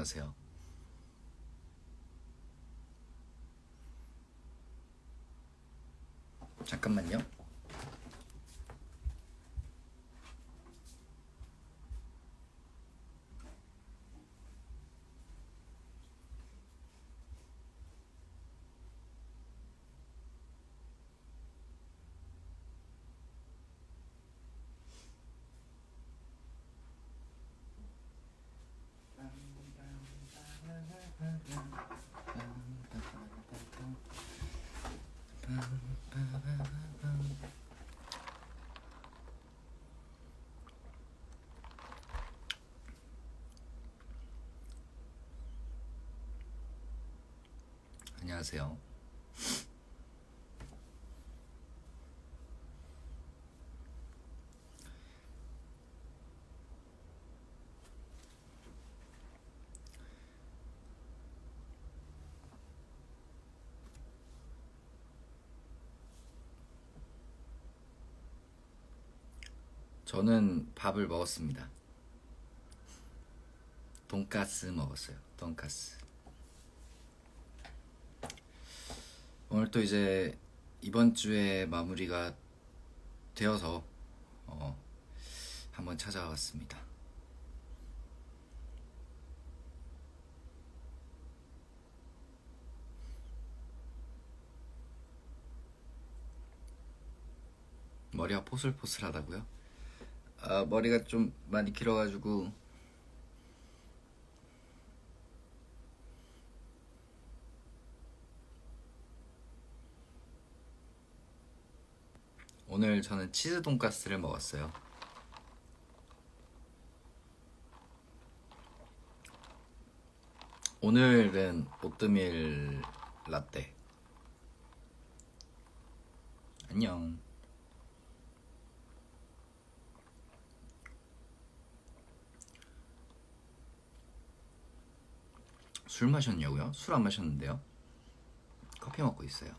안녕하세요. 잠깐만요. 안녕하세요. 저는 밥을 먹었습니다. 돈가스 먹었어요. 돈가스. 오늘 또 이제 이번 주에 마무리가 되어서 한번 찾아왔습니다. 머리가 포슬포슬하다고요? 머리가 좀 많이 길어가지고 오늘 저는 치즈 돈가스를 먹었어요. 오늘은 오트밀 라떼. 안녕. 술 마셨냐고요? 술 안 마셨는데요? 커피 먹고 있어요.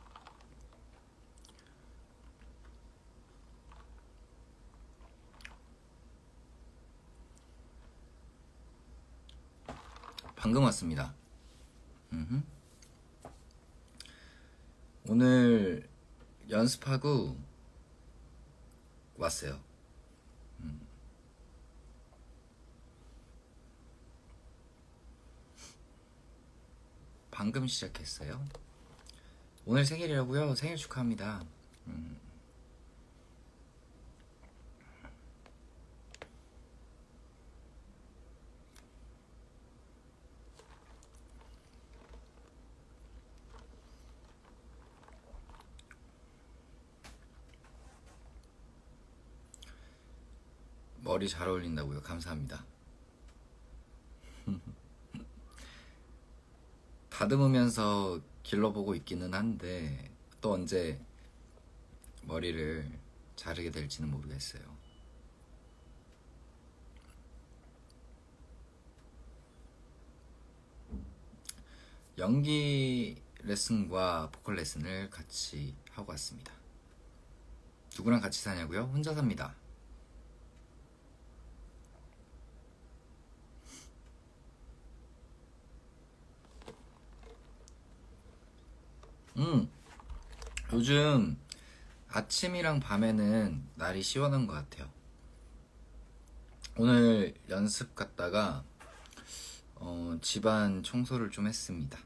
방금 왔습니다. 오늘 연습하고 왔어요. 방금 시작했어요. 오늘 생일이라고요? 생일 축하합니다. 머리 잘 어울린다고요? 감사합니다. 다듬으면서 길러보고 있기는 한데 또 언제 머리를 자르게 될지는 모르겠어요. 연기 레슨과 보컬 레슨을 같이 하고 왔습니다. 누구랑 같이 사냐고요? 혼자 삽니다. 요즘 아침이랑 밤에는 날이 시원한 것 같아요. 오늘 연습 갔다가 집안 청소를 좀 했습니다.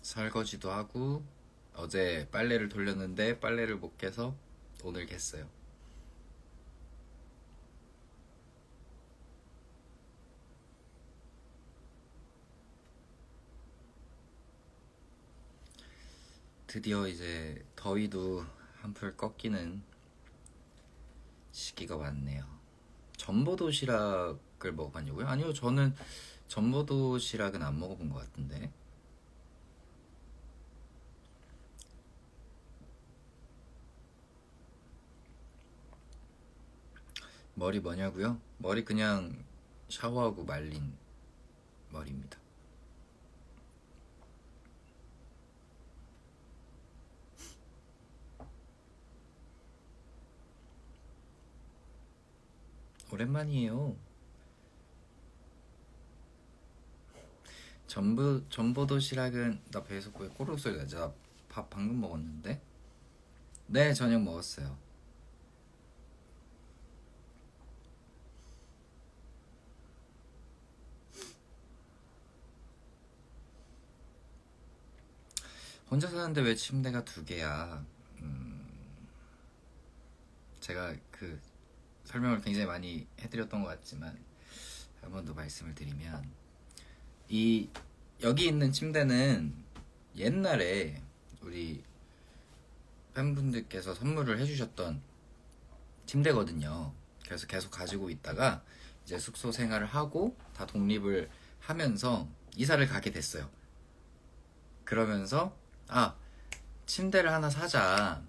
설거지도 하고 어제 빨래를 돌렸는데 빨래를 못 개서 오늘 갰어요. 드디어 이제 더위도 한풀 꺾이는 시기가 왔네요. 전보 도시락을 먹어봤냐고요? 아니요, 저는 전보 도시락은 안 먹어본 것 같은데. 머리 뭐냐고요? 머리 그냥 샤워하고 말린 머리입니다. 오랜만이에요. 전보도시락은 나 배에서 왜 꼬르륵 소리 나지? 나 밥 방금 먹었는데? 네, 저녁 먹었어요. 혼자 사는데 왜 침대가 두 개야? 제가 그 설명을 굉장히 많이 해드렸던 것 같지만 한 번 더 말씀을 드리면 이 여기 있는 침대는 옛날에 우리 팬분들께서 선물을 해주셨던 침대거든요. 그래서 계속 가지고 있다가 이제 숙소 생활을 하고 다 독립을 하면서 이사를 가게 됐어요. 그러면서 침대를 하나 사자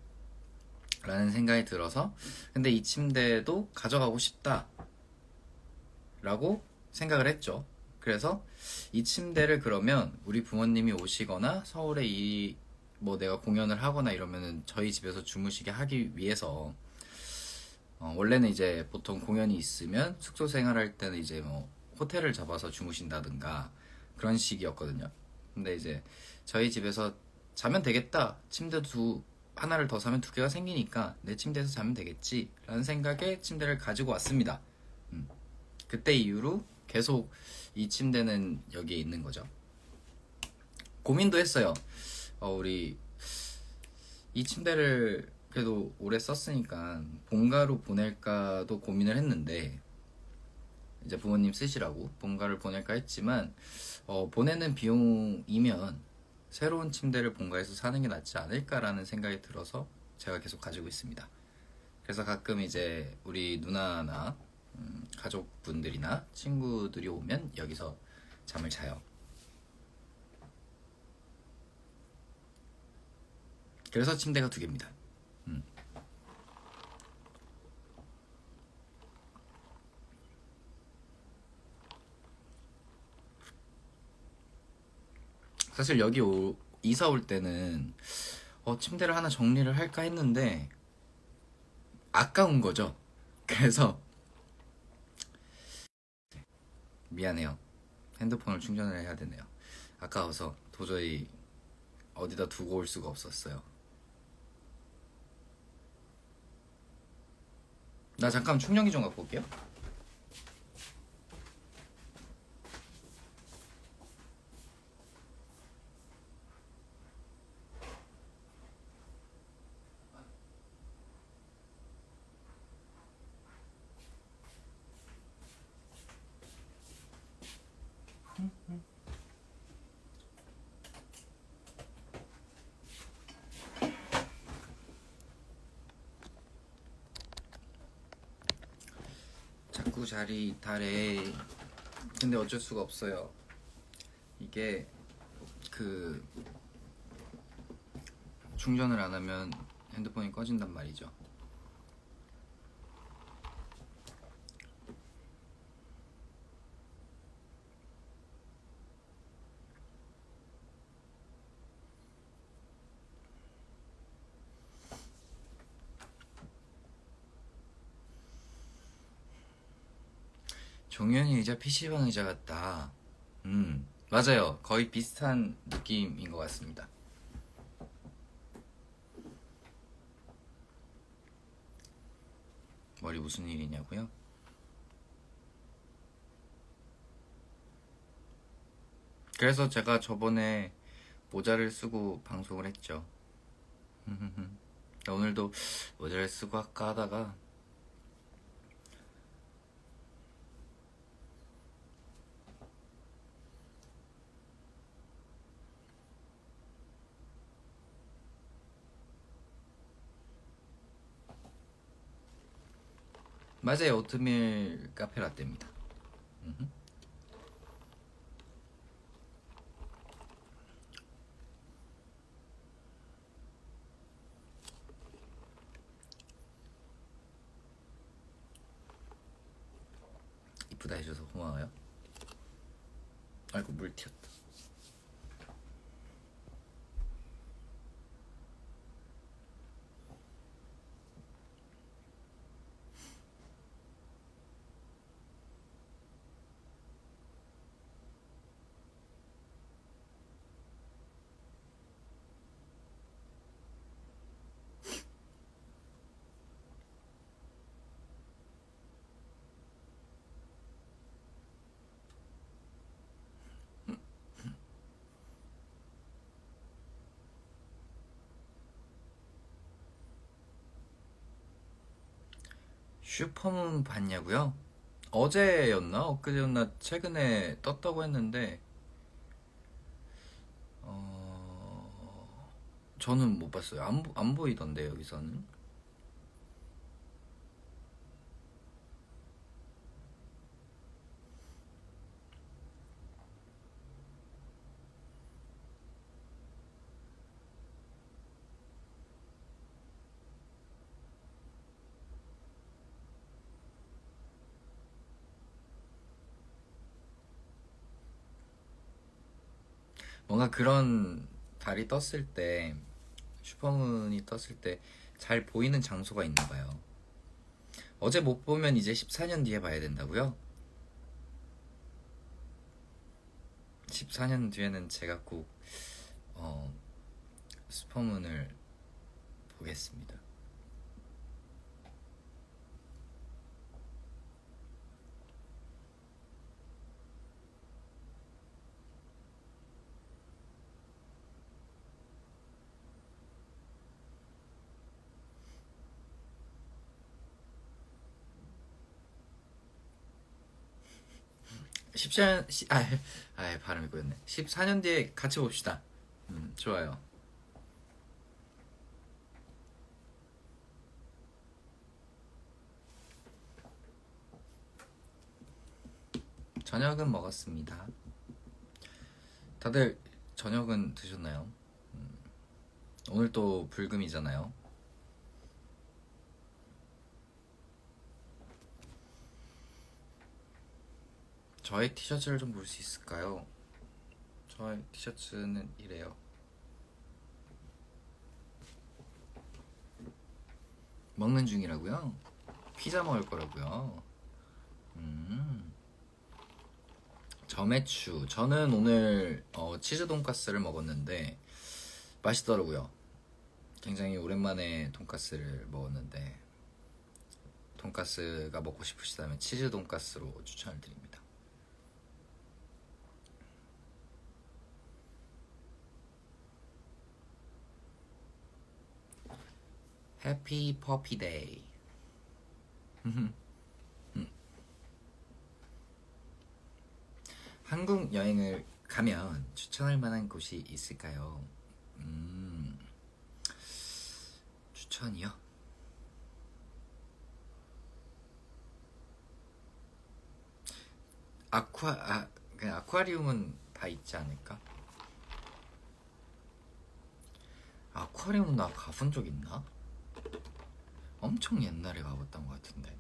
라는 생각이 들어서, 근데 이 침대도 가져가고 싶다 라고 생각을 했죠. 그래서 이 침대를 그러면 우리 부모님이 오시거나 서울에 뭐 내가 공연을 하거나 이러면은 저희 집에서 주무시게 하기 위해서, 원래는 이제 보통 공연이 있으면 숙소 생활할 때는 이제 뭐 호텔을 잡아서 주무신다든가 그런 식이었거든요. 근데 이제 저희 집에서 자면 되겠다, 침대도 하나를 더 사면 두 개가 생기니까 내 침대에서 자면 되겠지 라는 생각에 침대를 가지고 왔습니다. 그때 이후로 계속 이 침대는 여기에 있는 거죠. 고민도 했어요. 우리 이 침대를 그래도 오래 썼으니까 본가로 보낼까도 고민을 했는데, 이제 부모님 쓰시라고 본가를 보낼까 했지만, 보내는 비용이면 새로운 침대를 본가에서 사는 게 낫지 않을까라는 생각이 들어서 제가 계속 가지고 있습니다. 그래서 가끔 이제 우리 누나나 가족분들이나 친구들이 오면 여기서 잠을 자요. 그래서 침대가 두 개입니다. 사실 여기 이사 올 때는 침대를 하나 정리를 할까 했는데 아까운 거죠. 그래서 미안해요. 핸드폰을 충전을 해야 되네요. 아까워서 도저히 어디다 두고 올 수가 없었어요. 나 잠깐 충전기 좀 갖고 올게요. 자꾸 자리 이탈해. 근데 어쩔 수가 없어요. 이게 그 충전을 안 하면 핸드폰이 꺼진단 말이죠. 종현이 의자 PC방 의자 같다. 맞아요. 거의 비슷한 느낌인 것 같습니다. 머리 무슨 일이냐고요? 그래서 제가 저번에 모자를 쓰고 방송을 했죠. 오늘도 모자를 쓰고 할까 하다가 맞아요. 오트밀 카페 라떼입니다. 이쁘다 해줘서 고마워요. 아이고 물 튀었다. 슈퍼문 봤냐고요? 어제였나 엊그제였나 최근에 떴다고 했는데 저는 못 봤어요. 안 보이던데 여기서는. 뭔가 그런 달이 떴을 때, 슈퍼문이 떴을 때 잘 보이는 장소가 있나 봐요. 어제 못 보면 이제 14년 뒤에 봐야 된다고요? 14년 뒤에는 제가 꼭 어, 슈퍼문을 보겠습니다. 14년 발음이 꼬였네. 14년 뒤에 같이 봅시다. 좋아요. 저녁은 먹었습니다. 다들 저녁은 드셨나요? 오늘 또 불금이잖아요. 저의 티셔츠를 좀 볼 수 있을까요? 저의 티셔츠는 이래요. 먹는 중이라고요? 피자 먹을 거라고요? 점액추. 저는 오늘 치즈 돈까스를 먹었는데 맛있더라고요. 굉장히 오랜만에 돈까스를 먹었는데 돈까스가 먹고 싶으시다면 치즈 돈까스로 추천을 드립니다. 해피 퍼피 데이. 한국 여행을 가면 추천할 만한 곳이 있을까요? 추천이요? 그냥 아쿠아리움은 다 있지 않을까? 아쿠아리움 나 가본 적 있나? 엄청 옛날에 가봤던 것 같은데.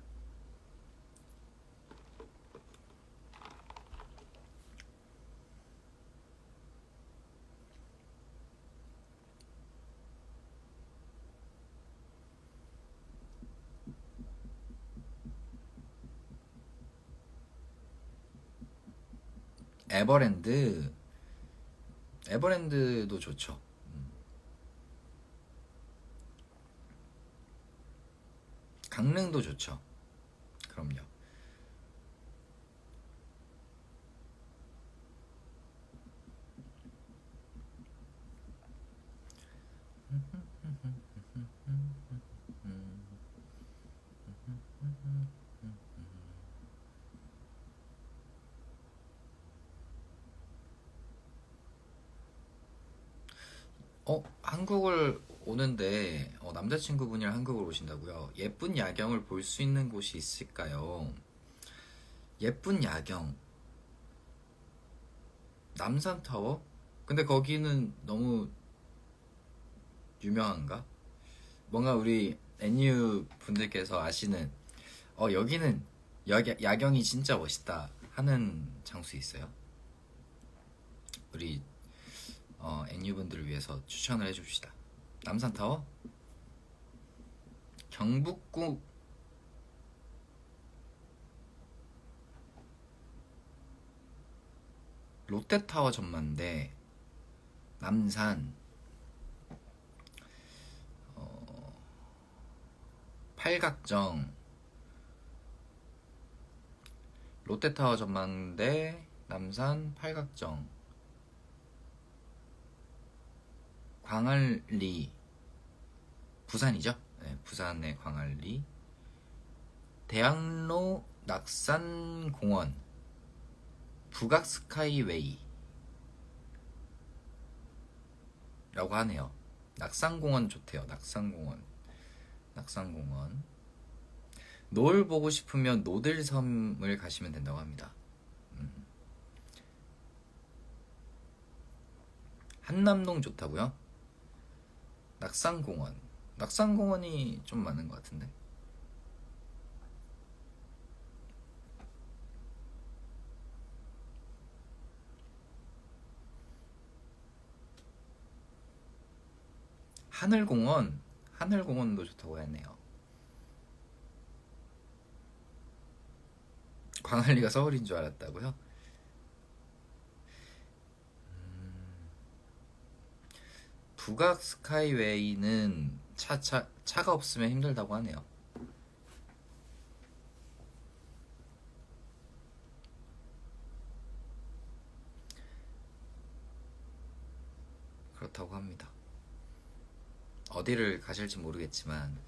에버랜드. 에버랜드도 좋죠. 강릉도 좋죠. 그럼요. 한국을 오는데 남자친구분이랑 한국을 오신다고요? 예쁜 야경을 볼 수 있는 곳이 있을까요? 예쁜 야경. 남산타워? 근데 거기는 너무 유명한가? 뭔가 우리 NU 분들께서 아시는 여기는 야경이 진짜 멋있다 하는 장소 있어요? 우리 NU 분들을 위해서 추천을 해줍시다. 남산타워? 경북구. 롯데타워 전망대. 남산. 팔각정. 롯데타워 전망대. 남산. 팔각정. 광안리. 부산이죠? 네, 부산의 광안리. 대학로 낙산공원 북악스카이웨이 라고 하네요. 낙산공원 좋대요. 낙산공원. 노을 보고 싶으면 노들섬을 가시면 된다고 합니다. 한남동 좋다고요? 낙산공원이 좀 많은 것 같은데. 하늘공원도 좋다고 했네요. 광안리가 서울인 줄 알았다고요? 북악 스카이웨이는 차가 없으면 힘들다고 하네요. 그렇다고 합니다. 어디를 가실지 모르겠지만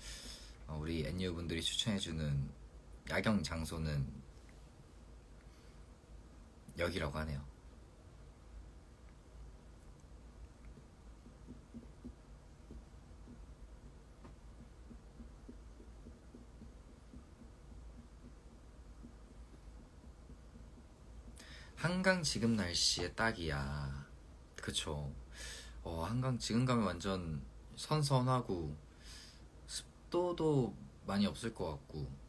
우리 NU 분들이 추천해주는 야경 장소는 여기라고 하네요. 한강 지금 날씨에 딱이야. 그쵸. 한강 지금 가면 완전 선선하고 습도도 많이 없을 것 같고.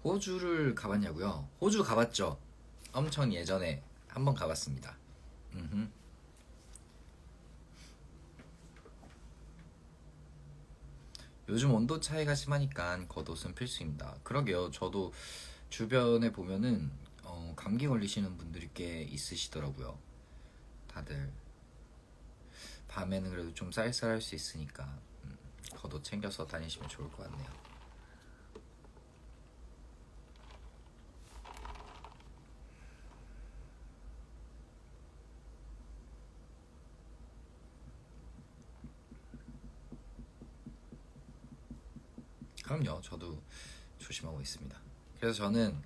호주를 가봤냐고요? 호주 가봤죠. 엄청 예전에 한번 가봤습니다. 음흠. 요즘 온도 차이가 심하니까 겉옷은 필수입니다. 그러게요. 저도 주변에 보면은 감기 걸리시는 분들이 꽤 있으시더라고요. 다들 밤에는 그래도 좀 쌀쌀할 수 있으니까 겉옷 챙겨서 다니시면 좋을 것 같네요. 그럼요. 저도 조심하고 있습니다. 그래서 저는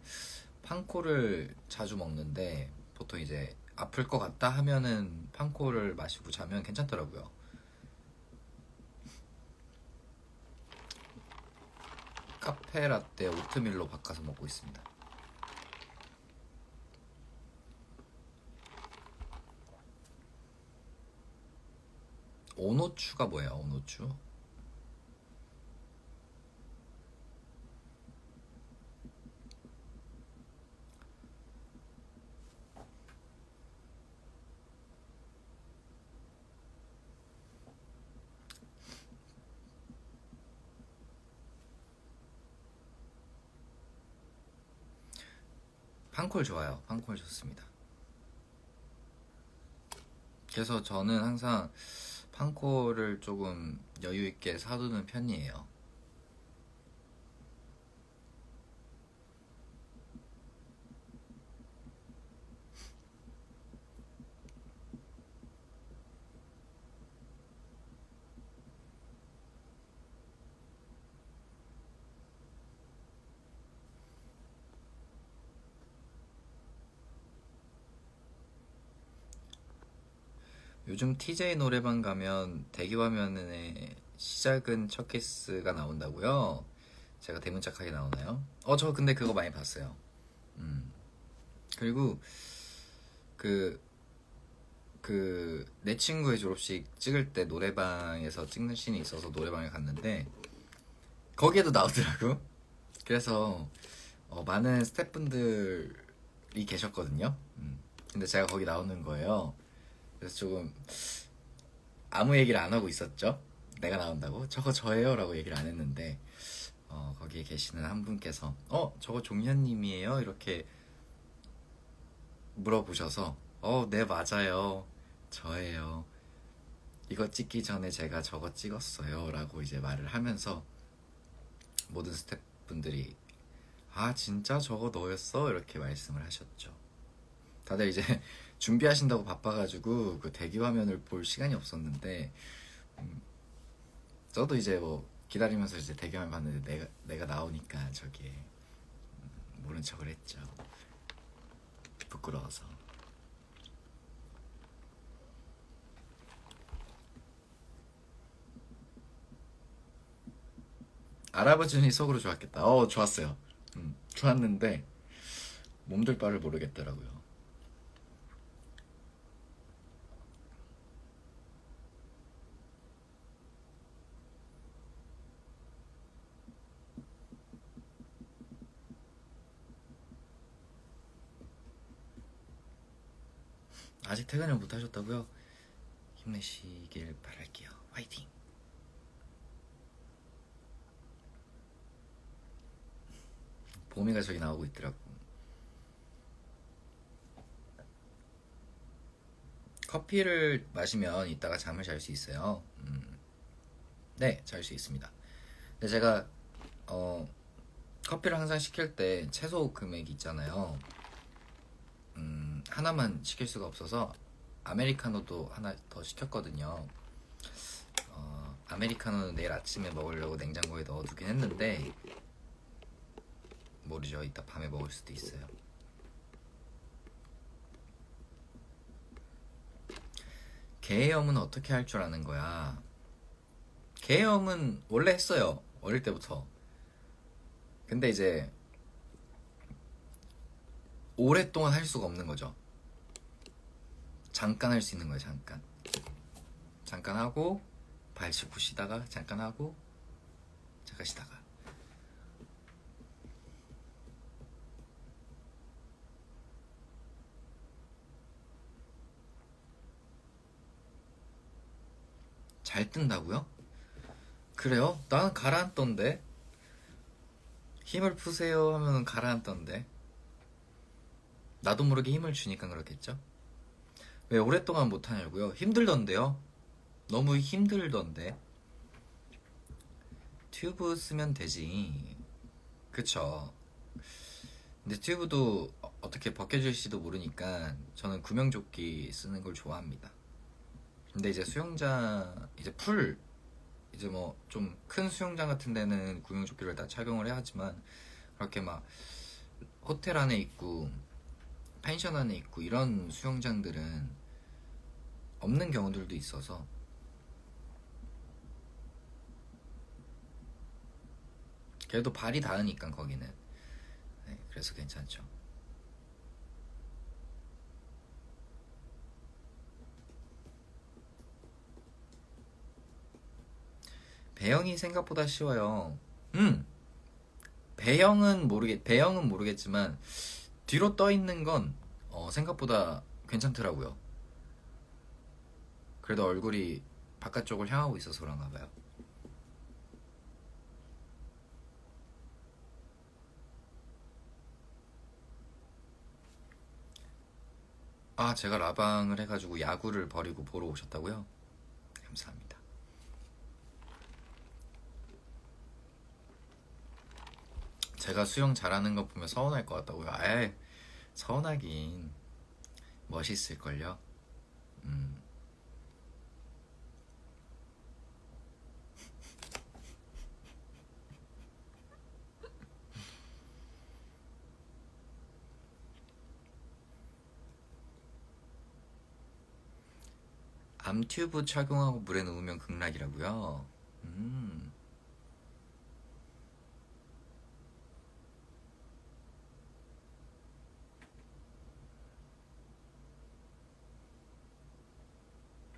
판코를 자주 먹는데 보통 이제 아플 것 같다 하면은 판코를 마시고 자면 괜찮더라고요. 카페라떼 오트밀로 바꿔서 먹고 있습니다. 오노추가 뭐예요? 오노추? 판콜 좋아요. 판콜 좋습니다. 그래서 저는 항상 판콜을 조금 여유 있게 사두는 편이에요. 요즘 TJ 노래방 가면 대기화면에 시작은 첫 키스가 나온다고요? 제가 대문짝하게 나오나요? 저 근데 그거 많이 봤어요. 음. 그리고 그 내 친구의 졸업식 찍을 때 노래방에서 찍는 씬이 있어서 노래방에 갔는데 거기에도 나오더라고. 그래서 많은 스태프분들이 계셨거든요. 근데 제가 거기 나오는 거예요. 그래서 조금 아무 얘기를 안 하고 있었죠. 내가 나온다고? 저거 저예요 라고 얘기를 안 했는데 거기에 계시는 한 분께서 저거 종현님이에요? 이렇게 물어보셔서 네 맞아요 저예요, 이거 찍기 전에 제가 저거 찍었어요 라고 이제 말을 하면서 모든 스태프분들이 아 진짜 저거 너였어? 이렇게 말씀을 하셨죠. 다들 이제 준비하신다고 바빠가지고 그 대기 화면을 볼 시간이 없었는데 저도 이제 뭐 기다리면서 이제 대기 화면 봤는데 내가 나오니까 저기에 모른 척을 했죠. 부끄러워서. 알아봐주니 속으로 좋았겠다. 좋았어요. 좋았는데 몸둘 바를 모르겠더라고요. 아직 퇴근을 못 하셨다고요? 힘내시길 바랄게요. 화이팅! 보미가 저기 나오고 있더라고. 커피를 마시면 이따가 잠을 잘 수 있어요. 네, 잘 수 있습니다. 근데 제가 커피를 항상 시킬 때 최소 금액이 있잖아요. 하나만 시킬 수가 없어서 아메리카노도 하나 더 시켰거든요. 아메리카노는 내일 아침에 먹으려고 냉장고에 넣어두긴 했는데 모르죠. 이따 밤에 먹을 수도 있어요. 개헤엄은 어떻게 할 줄 아는 거야? 개헤엄은 원래 했어요. 어릴 때부터. 근데 이제 오랫동안 할 수가 없는 거죠. 잠깐 할 수 있는 거예요. 잠깐 하고 발 짚고 쉬다가 잠깐 하고 잠깐 쉬다가. 잘 뜬다고요? 그래요? 나는 가라앉던데. 힘을 푸세요 하면은 가라앉던데. 나도 모르게 힘을 주니까 그렇겠죠? 왜 오랫동안 못하냐고요? 힘들던데요? 너무 힘들던데. 튜브 쓰면 되지. 그쵸? 근데 튜브도 어떻게 벗겨질지도 모르니까 저는 구명조끼 쓰는 걸 좋아합니다. 근데 이제 수영장 이제 풀 이제 뭐 좀 큰 수영장 같은 데는 구명조끼를 다 착용을 해야 하지만 그렇게 막 호텔 안에 있고 펜션 안에 있고 이런 수영장들은 없는 경우들도 있어서 그래도 발이 닿으니까 거기는 네, 그래서 괜찮죠. 배영이 생각보다 쉬워요. 배영은 모르겠지만 뒤로 떠 있는 건 생각보다 괜찮더라고요. 그래도 얼굴이 바깥쪽을 향하고 있어서 그런가 봐요. 아, 제가 라방을 해가지고 야구를 버리고 보러 오셨다고요? 감사합니다. 제가 수영 잘하는 거 보면 서운할 것 같다고요? 에이, 서운하긴 멋있을걸요? 음. 암튜브 착용하고 물에 누우면 극락이라고요? 음.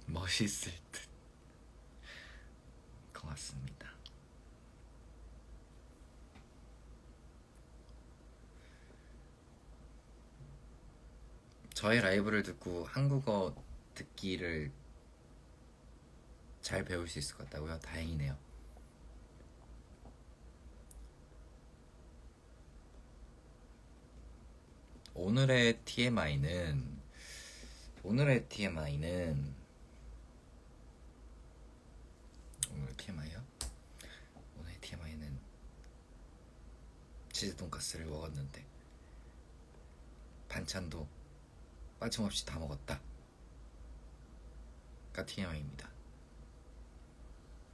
멋있을 듯. 고맙습니다. 저의 라이브를 듣고 한국어 듣기를 잘 배울 수 있을 것 같다고요? 다행이네요. 오늘의 TMI는 오늘의 TMI는 오늘 TMI요? 오늘의 TMI는 치즈 돈까스를 먹었는데 반찬도 빠짐없이 다 먹었다 가 TMI입니다.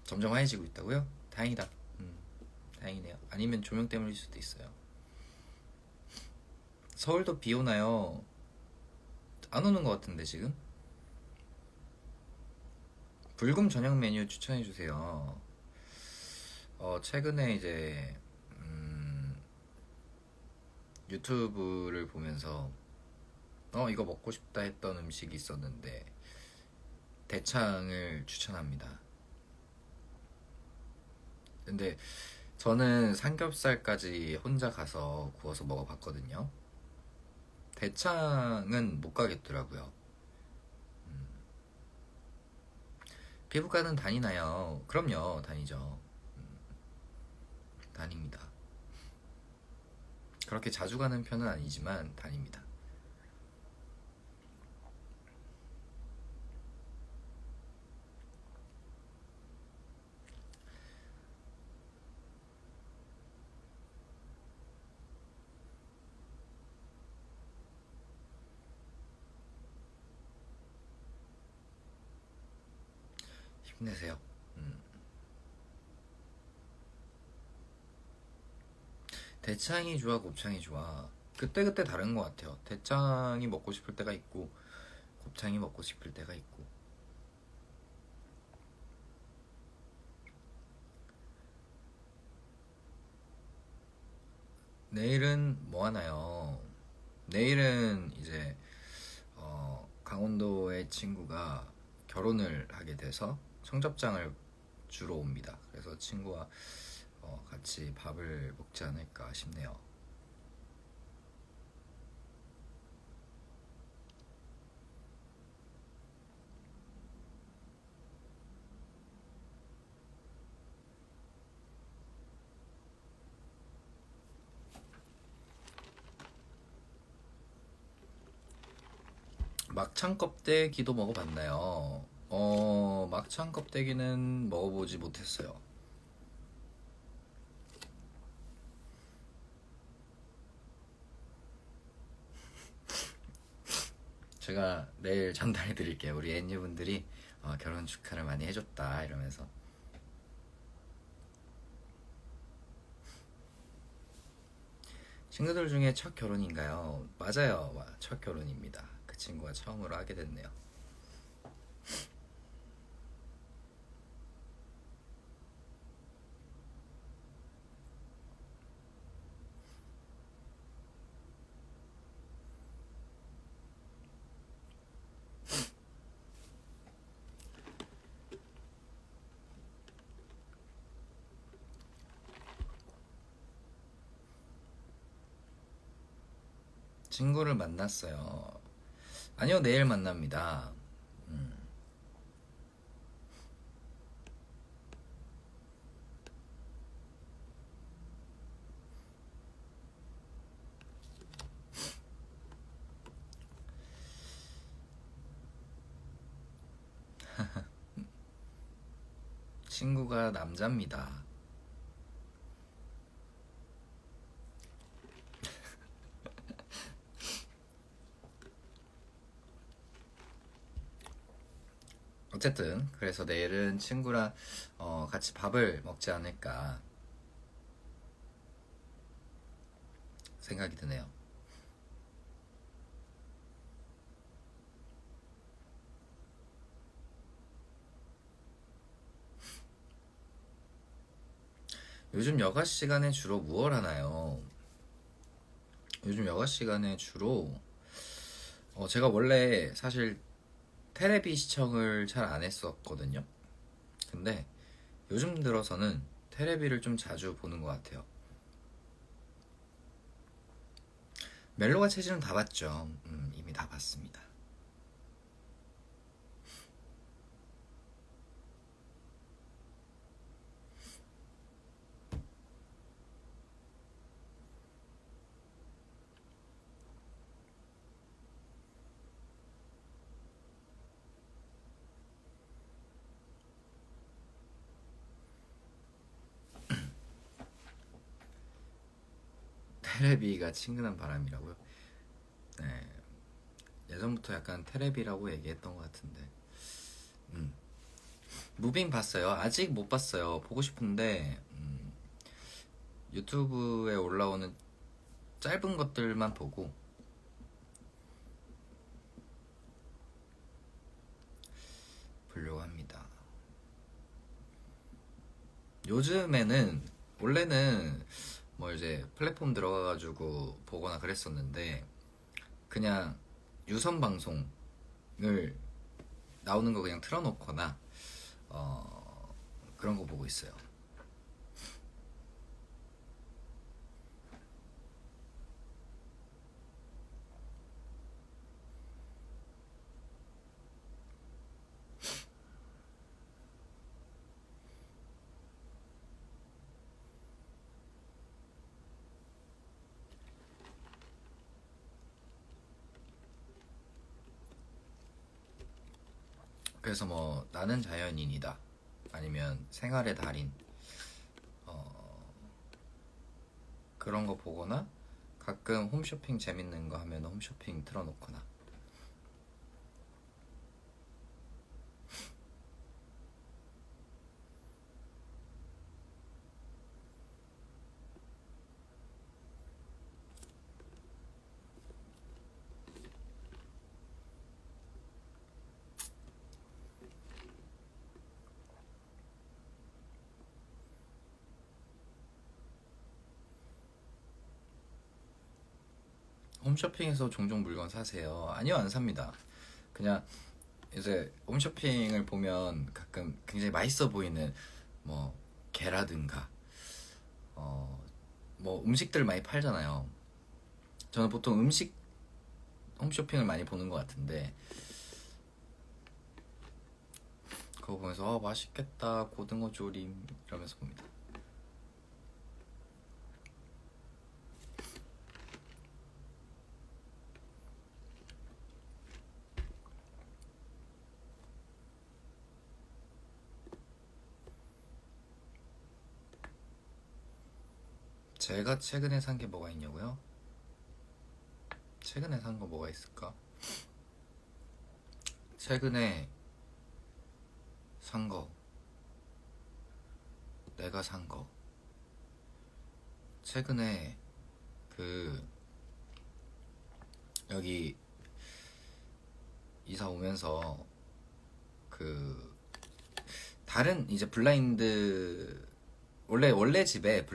점점 하얘지고 있다고요? 다행이다. 다행이네요. 아니면 조명 때문일 수도 있어요. 서울도 비 오나요? 안 오는 것 같은데 지금? 불금 저녁 메뉴 추천해주세요. 최근에 이제 유튜브를 보면서 이거 먹고 싶다 했던 음식이 있었는데 대창을 추천합니다. 근데 저는 삼겹살까지 혼자 가서 구워서 먹어봤거든요. 대창은 못 가겠더라고요. 피부과는 다니나요? 그럼요, 다니죠. 다닙니다. 그렇게 자주 가는 편은 아니지만 다닙니다. 힘내세요. 대창이 좋아, 곱창이 좋아? 그때그때 다른 것 같아요. 대창이 먹고 싶을 때가 있고 곱창이 먹고 싶을 때가 있고. 내일은 뭐 하나요? 내일은 이제 강원도의 친구가 결혼을 하게 돼서 청첩장을 주러 옵니다. 그래서 친구와 같이 밥을 먹지 않을까 싶네요. 막창 껍데기도 먹어봤나요? 막창 껍데기는 먹어보지 못했어요. 제가 내일 전달해 드릴게요. 우리 애니분들이 결혼 축하를 많이 해줬다 이러면서. 친구들 중에 첫 결혼인가요? 맞아요. 첫 결혼입니다. 그 친구가 처음으로 하게 됐네요. 친구를 만났어요. 아니요, 내일 만납니다. 친구가 남자입니다. 어쨌든 그래서 내일은 친구랑 같이 밥을 먹지 않을까 생각이 드네요. 요즘 여가 시간에 주로 무얼 하나요? 요즘 여가 시간에 주로 제가 원래 사실 테레비 시청을 잘 안 했었거든요. 근데 요즘 들어서는 테레비를 좀 자주 보는 것 같아요. 멜로가 체질은 다 봤죠. 이미 다 봤습니다. 테레비가 친근한 바람이라고요? 네, 예전부터 약간 테레비라고 얘기했던 것 같은데. 음. 무빙 봤어요? 아직 못 봤어요. 보고 싶은데 유튜브에 올라오는 짧은 것들만 보고 보려고 합니다. 요즘에는 원래는 뭐 이제 플랫폼 들어가가지고 보거나 그랬었는데 그냥 유선 방송을 나오는 거 그냥 틀어놓거나 그런 거 보고 있어요. 그래서 뭐 나는 자연인이다 아니면 생활의 달인 그런 거 보거나 가끔 홈쇼핑 재밌는 거 하면 홈쇼핑 틀어놓거나. 홈쇼핑에서 종종 물건 사세요? 아니요, 안 삽니다. 그냥 이제 홈쇼핑을 보면 가끔 굉장히 맛있어 보이는 뭐 게라든가 뭐 음식들 많이 팔잖아요. 저는 보통 음식 홈쇼핑을 많이 보는 것 같은데 그거 보면서 맛있겠다 고등어 조림 이러면서 봅니다. 제가 최근에 산 게 뭐가 있냐고요? 최근에 산 거 뭐가 있을까? 최근에 산 거, 내가 산 거. 최근에 그 여기 이사 오면서 그 다른 이제 블라인드 원래 집에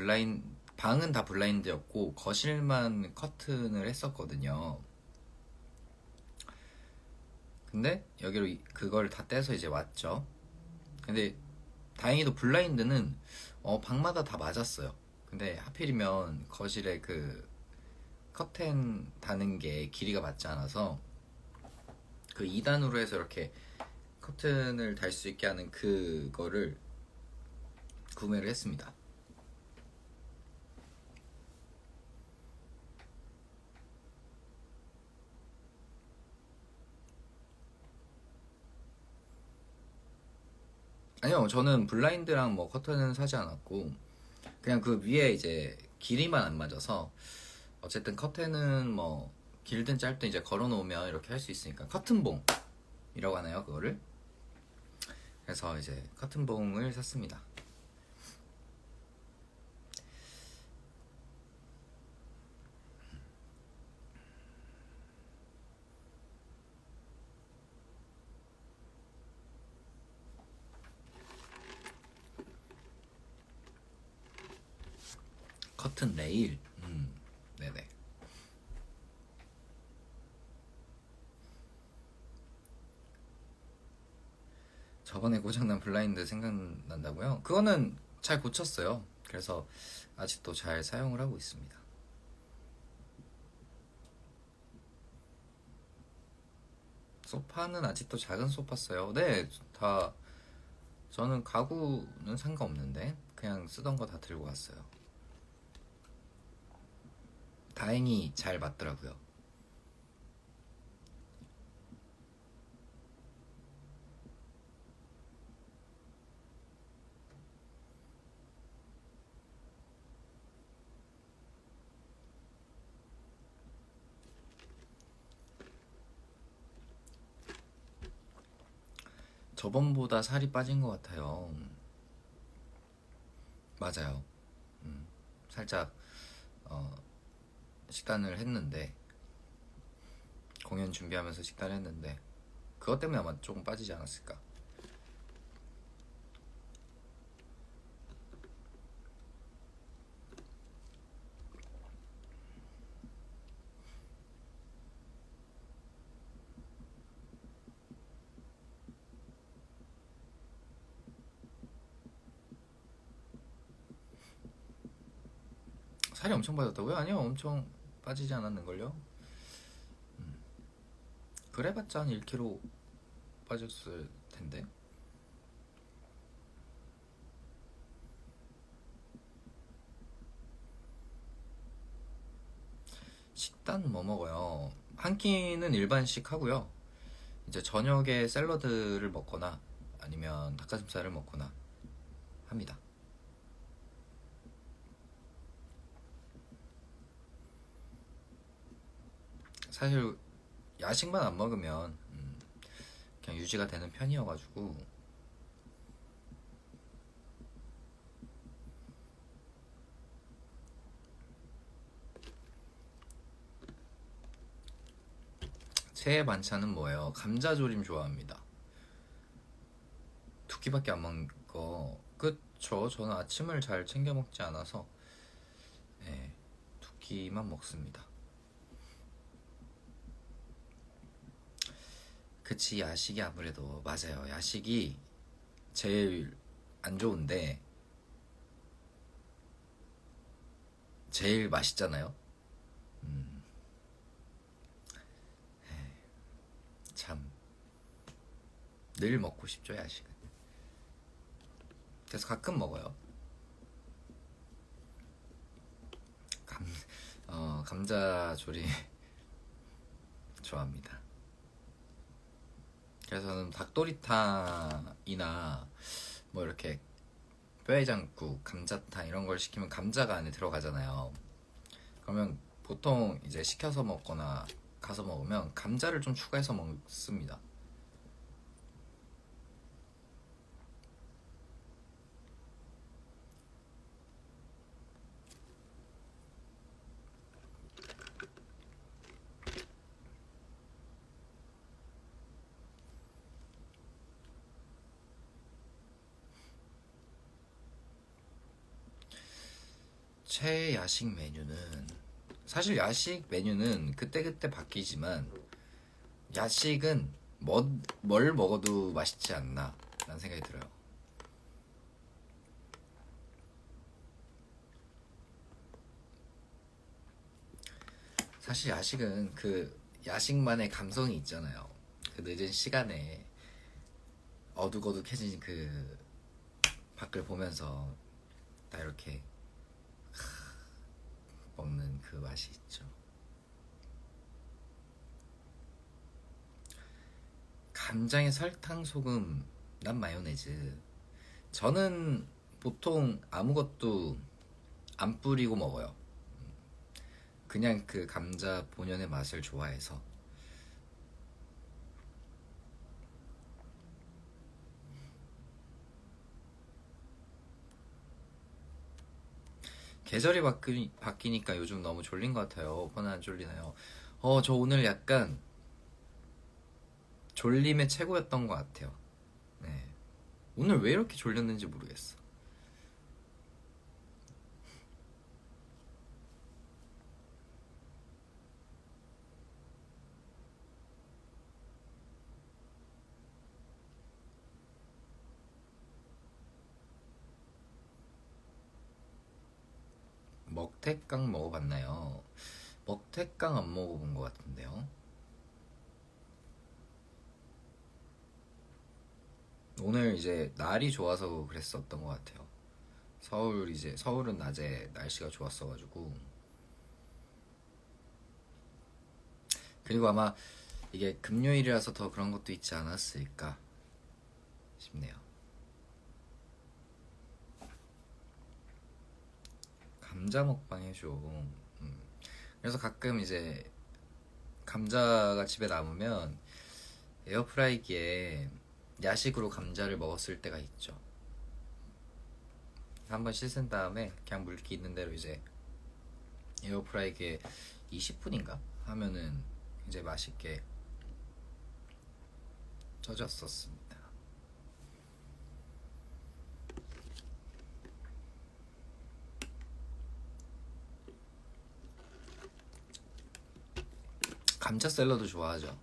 방은 다 블라인드였고 거실만 커튼을 했었거든요. 근데 여기로 그걸 다 떼서 이제 왔죠. 근데 다행히도 블라인드는 방마다 다 맞았어요. 근데 하필이면 거실에 그 커튼 다는 게 길이가 맞지 않아서 그 2단으로 해서 이렇게 커튼을 달 수 있게 하는 그거를 구매를 했습니다. 아니요, 저는 블라인드랑 뭐 커튼은 사지 않았고 그냥 그 위에 이제 길이만 안 맞아서 어쨌든 커튼은 뭐 길든 짧든 이제 걸어 놓으면 이렇게 할 수 있으니까 커튼봉이라고 하나요, 그거를? 그래서 이제 커튼봉을 샀습니다. 커튼 레일. 네네. 저번에 고장난 블라인드 생각난다고요? 그거는 잘 고쳤어요. 그래서 아직도 잘 사용을 하고 있습니다. 소파는 아직도 작은 소파 써요. 네, 다 저는 가구는 상관없는데 그냥 쓰던 거 다 들고 왔어요. 다행히 잘 맞더라고요. 저번보다 살이 빠진 것 같아요. 맞아요. 살짝 어, 식단을 했는데, 공연 준비하면서 식단을 했는데 그것 때문에 아마 조금 빠지지 않았을까. 살이 엄청 빠졌다고요? 아니요, 엄청 빠지지 않았는걸요. 그래봤자 한 1kg 빠졌을 텐데. 식단 뭐 먹어요? 한 끼는 일반식 하고요. 이제 저녁에 샐러드를 먹거나 아니면 닭가슴살을 먹거나 합니다. 사실 야식만 안 먹으면 그냥 유지가 되는 편이어가지고. 새해 반찬은 뭐예요? 감자조림 좋아합니다. 두 끼밖에 안 먹는 거. 그쵸? 저는 아침을 잘 챙겨 먹지 않아서 네, 두 끼만 먹습니다. 그치, 야식이 아무래도 맞아요. 야식이 제일 안 좋은데 제일 맛있잖아요. 참 늘 먹고 싶죠, 야식은. 그래서 가끔 먹어요. 감, 감자조림 좋아합니다. 그래서 저는 닭도리탕이나 뭐 이렇게 뼈해장국, 감자탕 이런 걸 시키면 감자가 안에 들어가잖아요. 그러면 보통 이제 시켜서 먹거나 가서 먹으면 감자를 좀 추가해서 먹습니다. 최야식 메뉴는, 사실 야식 메뉴는 그때그때 바뀌지만 야식은 뭘 먹어도 맛있지 않나 라는 생각이 들어요. 사실 야식은 그 야식만의 감성이 있잖아요. 그 늦은 시간에 어둑어둑해진 그 밖을 보면서 딱 이렇게 먹는 그 맛이 있죠. 간장에 설탕, 소금, 난 마요네즈. 저는 보통 아무것도 안 뿌리고 먹어요. 그냥 그 감자 본연의 맛을 좋아해서. 계절이 바뀌니까 요즘 너무 졸린 것 같아요. 오빠는 안 졸리나요? 저 오늘 약간 졸림의 최고였던 것 같아요. 네. 오늘 왜 이렇게 졸렸는지 모르겠어. 먹태깡 먹어봤나요? 먹태깡 안 먹어본 것 같은데요. 오늘 이제 날이 좋아서 그랬었던 것 같아요. 서울은 낮에 날씨가 좋았어가지고. 그리고 아마 이게 금요일이라서 더 그런 것도 있지 않았을까 싶네요. 감자 먹방 해줘. 그래서 가끔 이제 감자가 집에 남으면 에어프라이기에 야식으로 감자를 먹었을 때가 있죠. 한번 씻은 다음에 그냥 물기 있는 대로 이제 에어프라이기에 20분인가 하면은 이제 맛있게 쪄졌었습니다. 감자 샐러드 좋아하죠.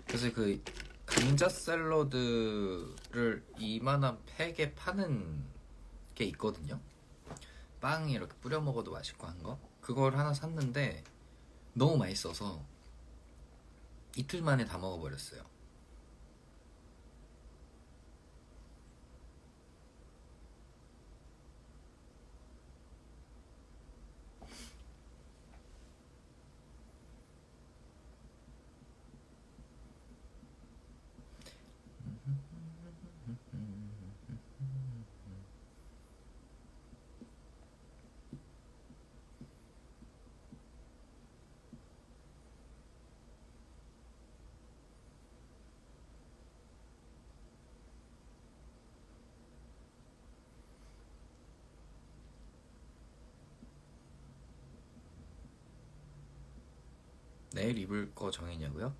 그래서 그 감자 샐러드를 이만한 팩에 파는 게 있거든요. 빵 이렇게 뿌려 먹어도 맛있고 한 거. 그걸 하나 샀는데 너무 맛있어서 이틀 만에 다 먹어버렸어요. 내일 입을 거 정했냐고요?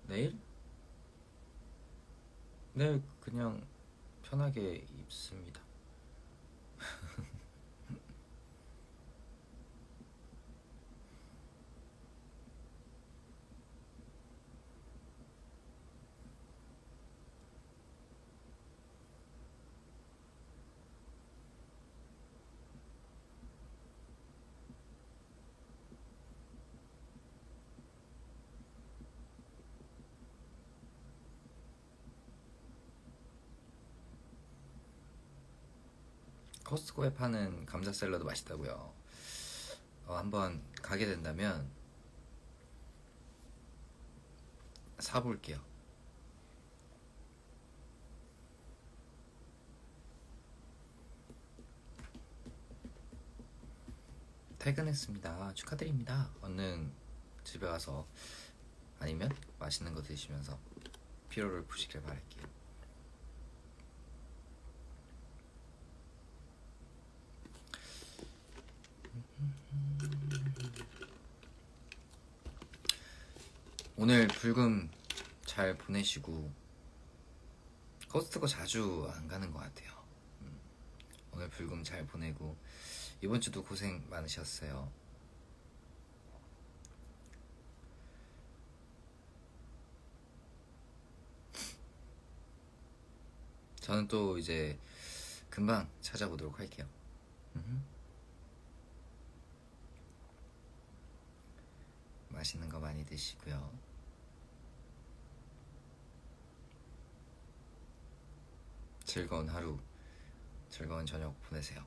내일? 내일 그냥 편하게 입습니다. 코스트코에 파는 감자 샐러드 맛있다고요. 한번 가게 된다면 사볼게요. 퇴근했습니다. 축하드립니다. 얼른 집에 가서 아니면 맛있는 거 드시면서 피로를 푸시길 바랄게요. 오늘 불금 잘 보내시고 코스트코 자주 안 가는 것 같아요. 오늘 불금 잘 보내고 이번 주도 고생 많으셨어요. 저는 또 이제 금방 찾아보도록 할게요. 맛있는 거 많이 드시고요. 즐거운 하루, 즐거운 저녁 보내세요.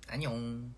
안녕.